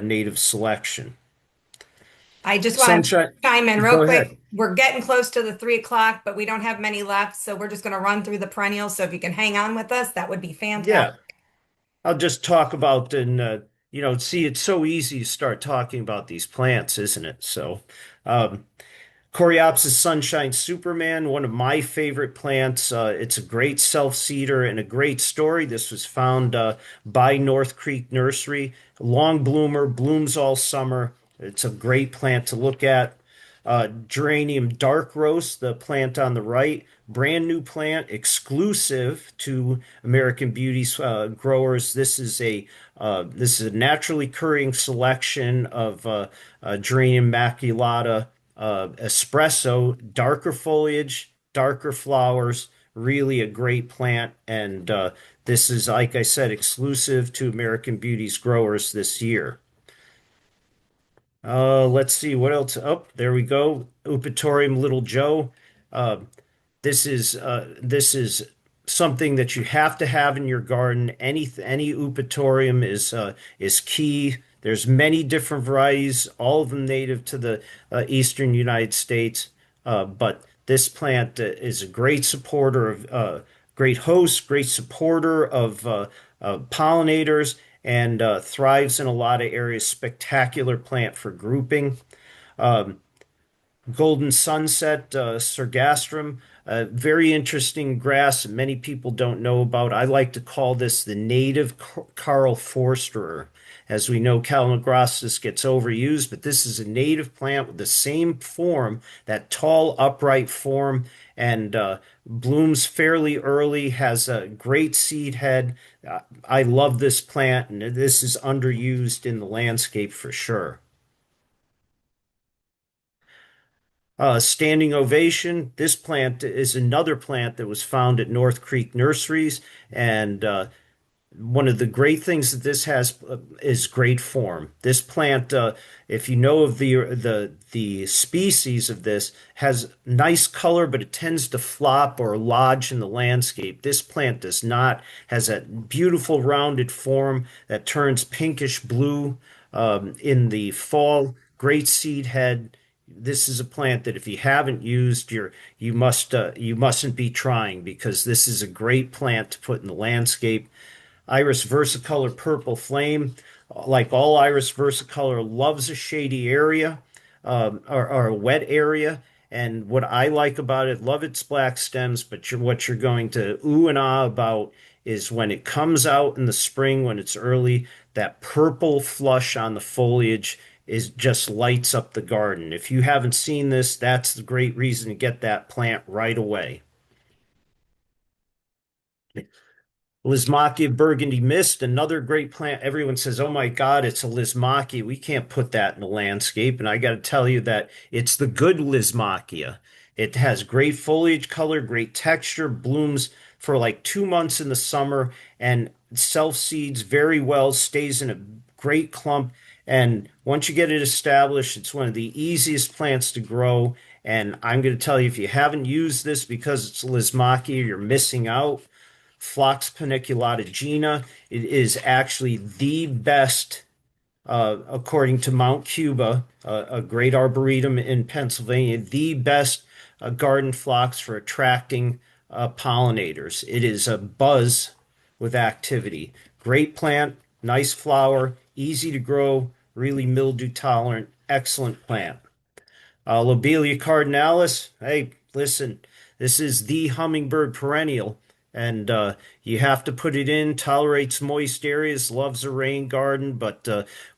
native selection. I just want to Sunshine, chime in real go quick. ahead. We're getting close to the 3 o'clock, but we don't have many left. So we're just going to run through the perennials. So if you can hang on with us, that would be fantastic. Yeah, I'll just talk about and see, it's so easy to start talking about these plants, isn't it? So, um, Coreopsis sunshine Superman, one of my favorite plants. It's a great self-seeder and a great story. This was found by North Creek Nursery. Long bloomer, blooms all summer. It's a great plant to look at. Geranium dark roast, the plant on the right, brand new plant, exclusive to American Beauties growers. This is a naturally occurring selection of Geranium maculata espresso, darker foliage, darker flowers, really a great plant. And this is, like I said, exclusive to American Beauties growers this year. Let's see what else. Oh, there we go. Upatorium Little Joe. Uh, this is something that you have to have in your garden. Any Eupatorium is key. There's many different varieties, all of them native to the eastern United States. But this plant is a great supporter of great host, great supporter of pollinators, and thrives in a lot of areas. Spectacular plant for grouping. Um, Golden Sunset, Sargastrum, very interesting grass that many people don't know about. I like to call this the native Karl Forsterer. As we know, Calamagrostis gets overused, but this is a native plant with the same form, that tall, upright form, and blooms fairly early, has a great seed head. I love this plant, and this is underused in the landscape for sure. Standing ovation. This plant is another plant that was found at North Creek Nurseries, and one of the great things that this has is great form. This plant, if you know of the species of this, has nice color, but it tends to flop or lodge in the landscape. This plant does not, has a beautiful rounded form that turns pinkish blue in the fall. Great seed head. This is a plant that if you haven't used, you mustn't be trying because this is a great plant to put in the landscape. Iris versicolor purple flame, like all iris versicolor, loves a shady area or a wet area. And what I like about it, love its black stems, but what you're going to ooh and ah about is when it comes out in the spring, when it's early, that purple flush on the foliage is just lights up the garden. If you haven't seen this, that's the great reason to get that plant right away. Lismachia burgundy mist, another great plant. Everyone says, "Oh my God, it's a Lismachia. We can't put that in the landscape." And I got to tell you that it's the good Lismachia. It has great foliage color, great texture, blooms for like 2 months in the summer, and self seeds very well, stays in a great clump. And once you get it established, it's one of the easiest plants to grow. And I'm going to tell you, if you haven't used this because it's Lismachia, you're missing out. Phlox paniculata gina. It is actually the best, according to Mount Cuba, a great arboretum in Pennsylvania, the best garden phlox for attracting pollinators. It is a buzz with activity. Great plant, nice flower, easy to grow, really mildew tolerant, excellent plant. Lobelia cardinalis. Hey, listen, this is the hummingbird perennial, and you have to put it in. Tolerates moist areas, loves a rain garden, but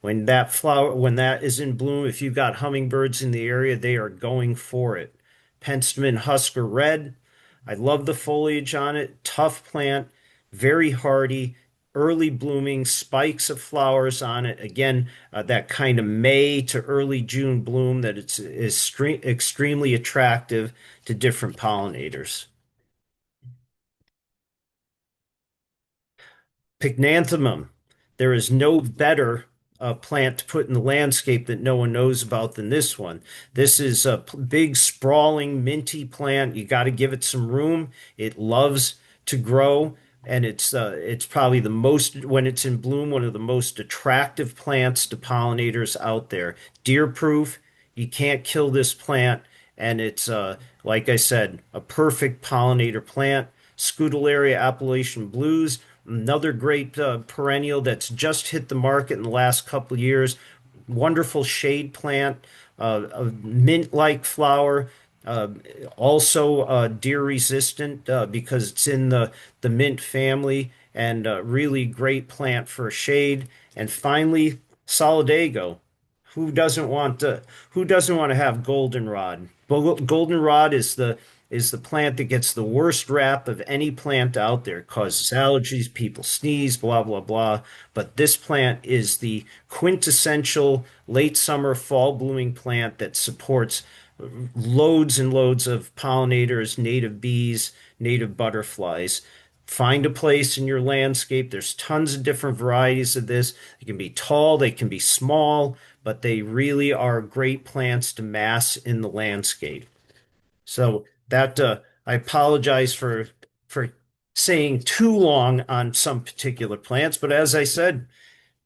when that is in bloom, if you've got hummingbirds in the area, they are going for it. Penstemon Husker Red. I love the foliage on it. Tough plant. very hardy, early blooming, spikes of flowers on it. Again, that kind of May to early June bloom that is extremely attractive to different pollinators. Pycnanthemum. There is no better plant to put in the landscape that no one knows about than this one. This is a big, sprawling, minty plant. You got to give it some room. It loves to grow, and it's probably the most, when it's in bloom, one of the most attractive plants to pollinators out there. Deer proof. You can't kill this plant, and it's like I said, a perfect pollinator plant. Scutellaria Appalachian Blues, another great perennial that's just hit the market in the last couple of years. Wonderful shade plant, a mint-like flower, uh, also deer resistant because it's in the mint family, and really great plant for shade. And finally, Solidago. Who doesn't want to who doesn't want to have goldenrod? Goldenrod is the plant that gets the worst rap of any plant out there. It causes allergies, people sneeze, blah blah blah. But this plant is the quintessential late summer, fall blooming plant that supports loads and loads of pollinators, native bees, native butterflies. Find a place in your landscape. There's tons of different varieties of this. They can be tall, they can be small, but they really are great plants to mass in the landscape. So that I apologize for saying too long on some particular plants, but as I said,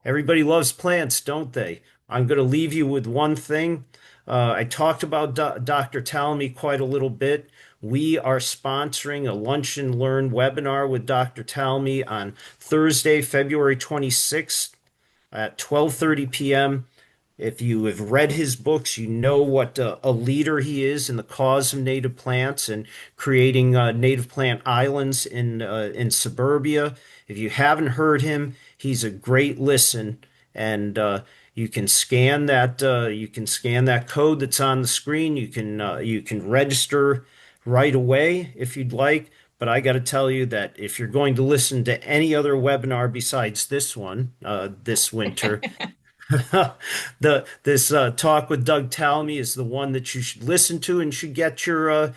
everybody loves plants, don't they? I'm going to leave you with one thing. I talked about Dr. Talmy quite a little bit. We are sponsoring a Lunch and Learn webinar with Dr. Talmy on Thursday, February 26th at 12:30 p.m. If you have read his books, you know what a leader he is in the cause of native plants and creating native plant islands in suburbia. If you haven't heard him, he's a great listen, and you can scan that code that's on the screen. You can register right away if you'd like. But I got to tell you that if you're going to listen to any other webinar besides this one this winter, the this talk with Doug Talmy is the one that you should listen to, and should get your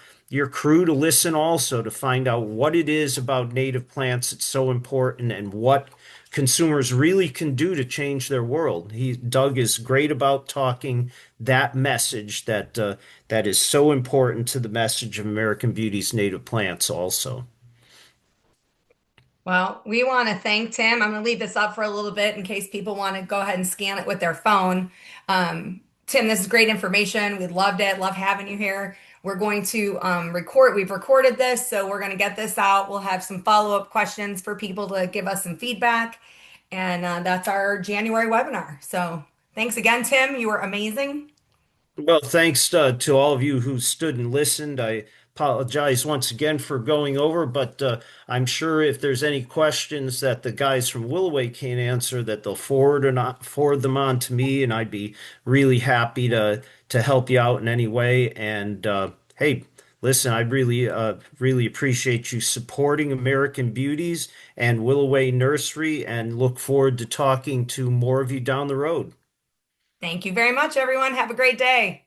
crew to listen also to find out what it is about native plants that's so important and what consumers really can do to change their world. Doug is great about talking that message that is so important to the message of American Beauties Native Plants also. Well, we want to thank Tim. I'm going to leave this up for a little bit in case people want to go ahead and scan it with their phone. Tim, this is great information. We loved it. Love having you here. We're going to record. We've recorded this, so we're going to get this out. We'll have some follow-up questions for people to give us some feedback. And that's our January webinar. So thanks again, Tim. You were amazing. Well, thanks to all of you who stood and listened. I apologize once again for going over, but I'm sure if there's any questions that the guys from Willoway can't answer, that they'll forward them on to me, and I'd be really happy to help you out in any way. And hey, listen, I really appreciate you supporting American Beauties and Willoway Nursery, and look forward to talking to more of you down the road. Thank you very much, everyone. Have a great day.